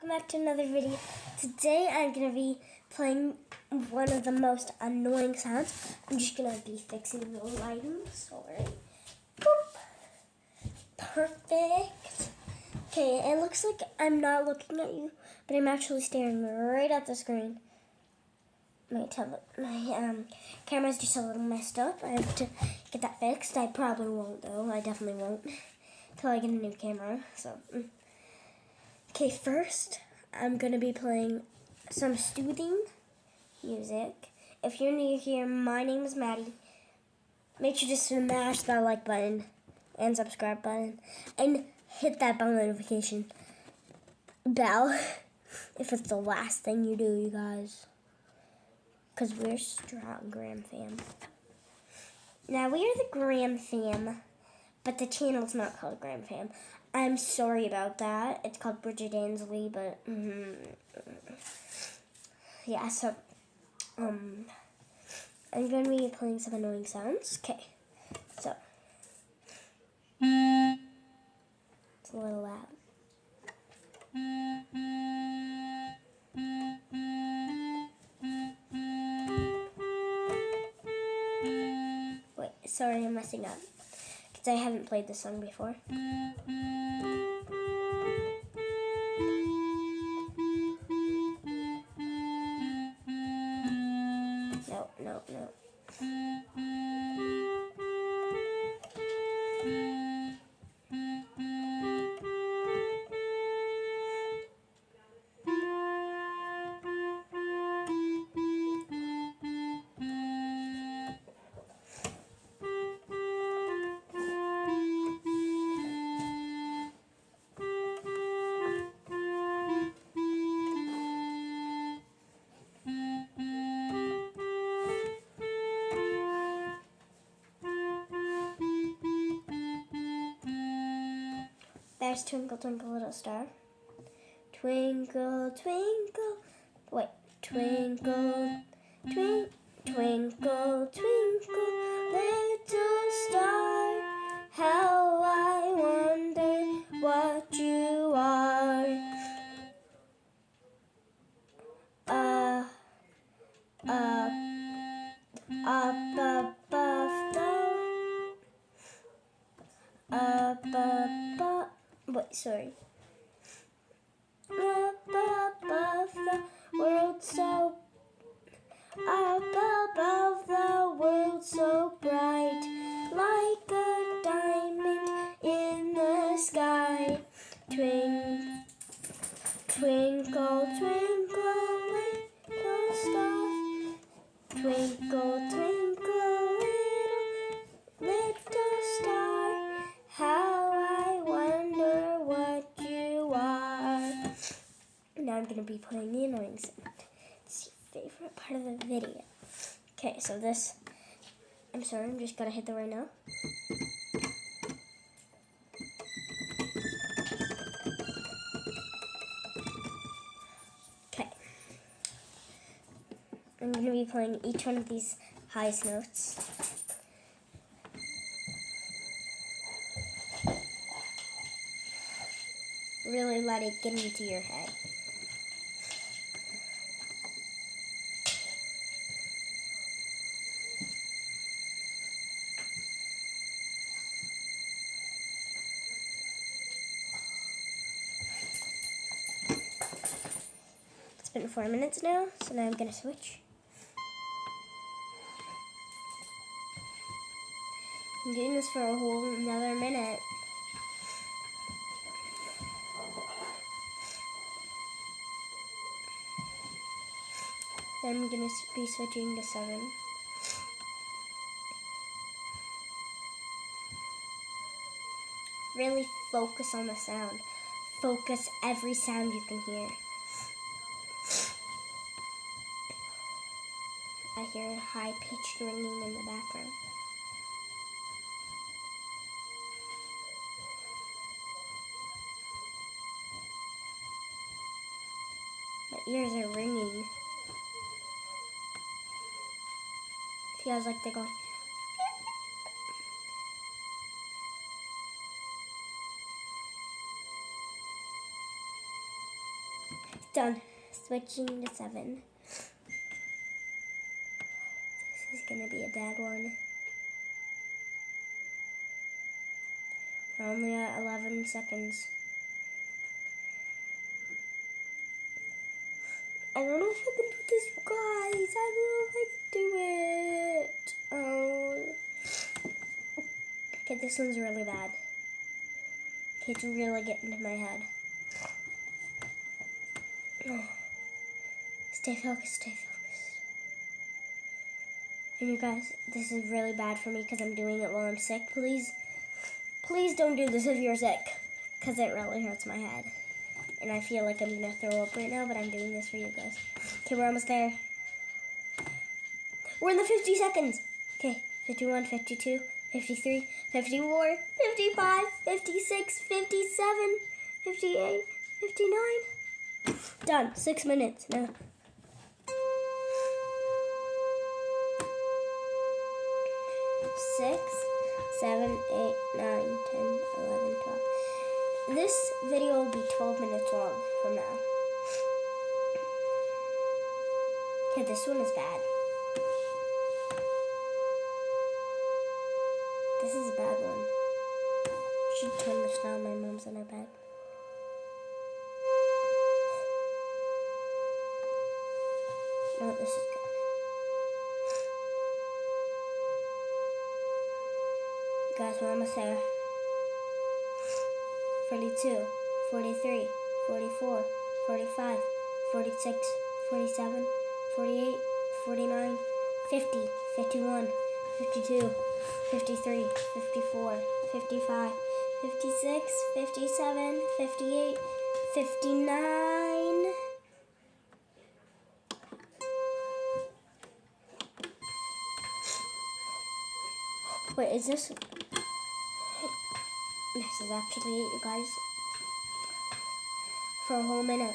welcome back to another video. Today I'm going to be playing one of the most annoying sounds. I'm just going to be fixing the lighting. Sorry. Boop. Perfect. Okay, it looks like I'm not looking at you, but I'm actually staring right at the screen. My camera's just a little messed up. I have to get that fixed. I probably won't though. I definitely won't until I get a new camera. So, okay, first I'm gonna be playing some soothing music. If you're new here, my name is Maddie. Make sure to smash that like button and subscribe button and hit that bell notification bell if it's the last thing you do, you guys. Because we're strong Graham fam. Now, we are the Graham fam, but the channel's not called Graham fam. I'm sorry about that. It's called Bridget Ansley, but, yeah, so, I'm going to be playing some annoying sounds. Okay, so, it's a little loud. Wait, sorry, I'm messing up. Because I haven't played this song before. No. There's Twinkle, Twinkle, Little Star. Twinkle, twinkle, wait. Twinkle, twinkle, twinkle, twinkle, little star. How I wonder what you are. Up above, wait, sorry. Up above the world so, up above the world so bright, like a diamond in the sky. Twinkle, twinkle, twinkle, little star. Twinkle, twinkle, little star. How I wonder what you are. Now I'm going to be playing the annoying sound. It's your favorite part of the video. Okay, so this, I'm sorry, I'm just going to hit the right now. Okay. I'm going to be playing each one of these highest notes. Really let it get into your head. It's been 4 minutes now, so now I'm going to switch. I'm doing this for a whole another minute. Then I'm going to be switching to 7. Really focus on the sound. Focus every sound you can hear. I hear a high-pitched ringing in the background. My ears are ringing. Feels like they're going. Done. Switching to 7. This is gonna be a bad one. We're only at 11 seconds. I don't know if I can do this, you guys. I don't know if I can do it. Oh. Okay, this one's really bad. Okay, it's really getting to my head. Stay focused, stay focused. And you guys, this is really bad for me because I'm doing it while I'm sick. Please don't do this if you're sick, because it really hurts my head. And I feel like I'm going to throw up right now, but I'm doing this for you guys. Okay, we're almost there. We're in the 50 seconds. Okay, 51, 52, 53, 54, 55, 56, 57, 58, 59. Done. 6 minutes now. 6, 7, 8, 9, 10, 11, 12. This video will be 12 minutes long from now. Okay, this one is bad. This is a bad one. I should turn this down. My mom's in her bed. No, this is good. You guys, we're almost there. 42, 43, 44, 45, 46, 47, 48, 49, 50, 51, 52, 53, 54, 55, 56, 57, 58, 59. Wait, is this? This is actually it, you guys. For a whole minute.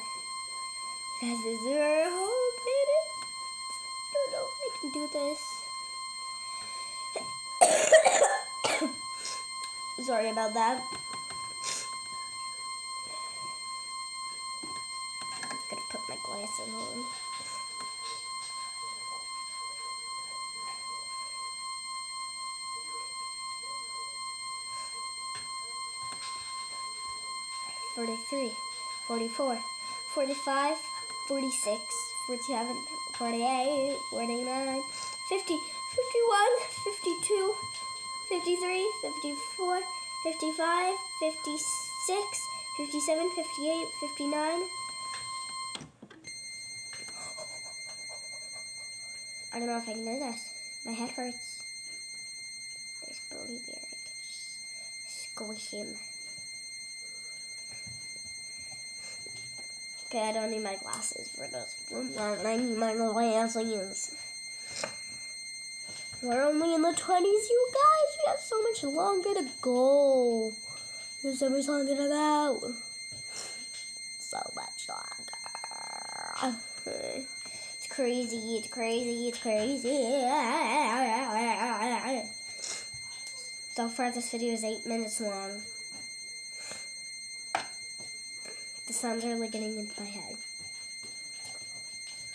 Guys, this is for a whole minute. I don't know if I can do this. Sorry about that. I'm gonna put my glasses on. $43, $44, $45, $46, $47, $48, $49, $50, $51, $52, $53, $54, $55, $56, $57, $58, $59. I don't know if I can do this. My head hurts. There's Brody Bear. I can just squish him. Okay, I don't need my glasses for this one. I need my glasses. We're only in the 20s, you guys. We have so much longer to go. There's so much longer to go. So much longer. It's crazy, it's crazy, it's crazy. So far, this video is 8 minutes long. The sounds are really getting into my head. I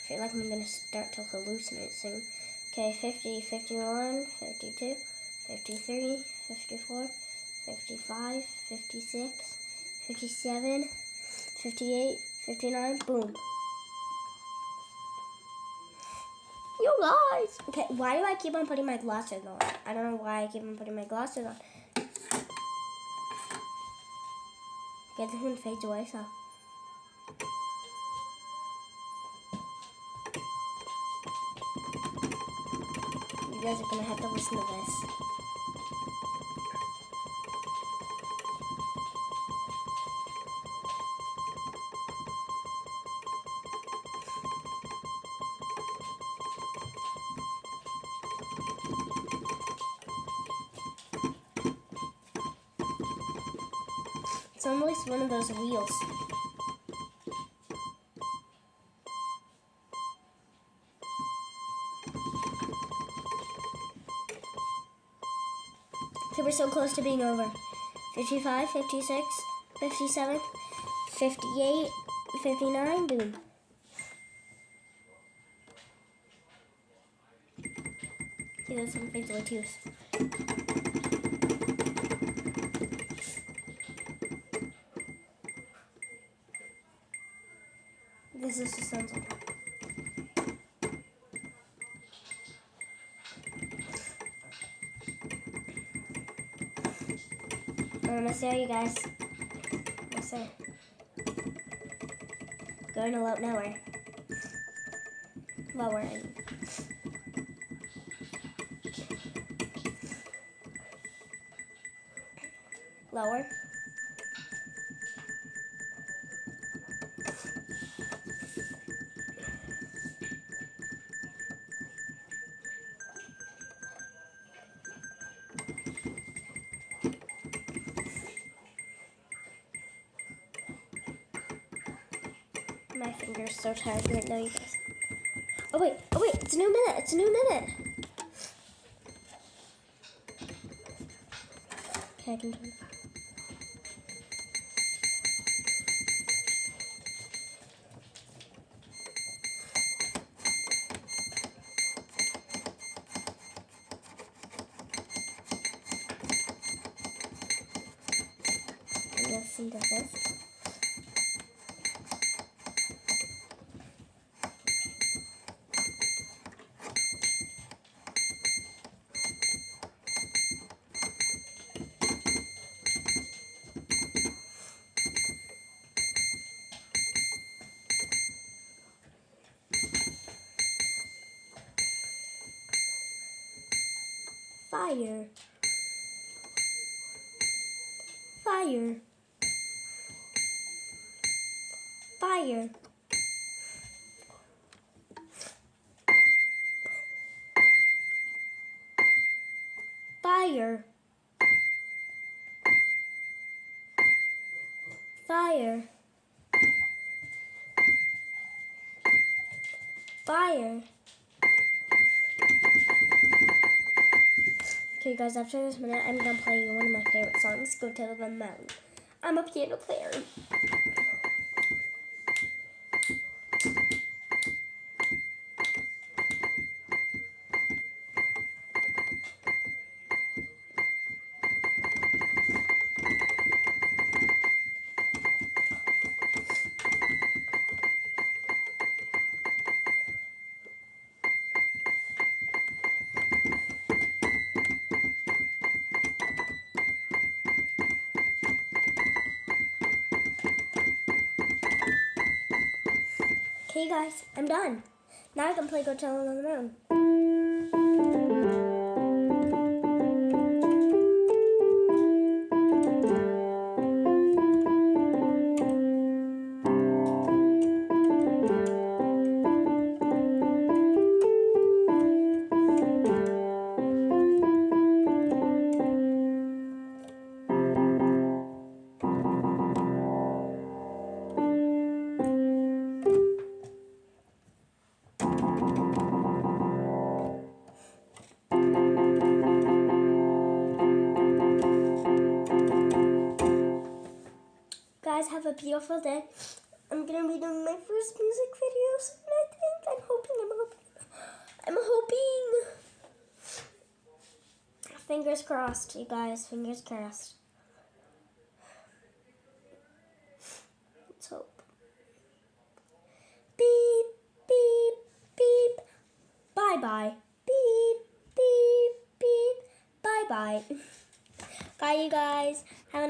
feel like I'm going to start to hallucinate soon. Okay, 50, 51, 52, 53, 54, 55, 56, 57, 58, 59, boom. You guys! Okay, why do I keep on putting my glasses on? I don't know why I keep on putting my glasses on. Okay, this one fades away, so. You guys are gonna have to listen to this. It's almost one of those wheels. Okay, we're so close to being over. 55, 56, 57, 58, 59, boom. See, this one fades away too. This is just sounds like. I'm almost there, you guys. Almost there. Going a lot lower. Lower. Lower. My finger's so tired right now, you guys. Oh wait, it's a new minute, it's a new minute. Okay, I can turn it. Listen to this. Fire. Fire. Fire. Fire. Fire. Fire. Okay, guys, after this minute, I'm gonna play you one of my favorite songs, Go Tell the Mountain. I'm a piano player. Okay, guys, I'm done. Now I can play Go Tell Them on the Mountain. Guys, have a beautiful day. I'm gonna be doing my first music video soon, I think. I'm hoping. Fingers crossed, you guys. Fingers crossed. Let's hope. Beep, beep, beep. Bye-bye. Beep, beep, beep. Bye-bye. Bye, you guys. Have an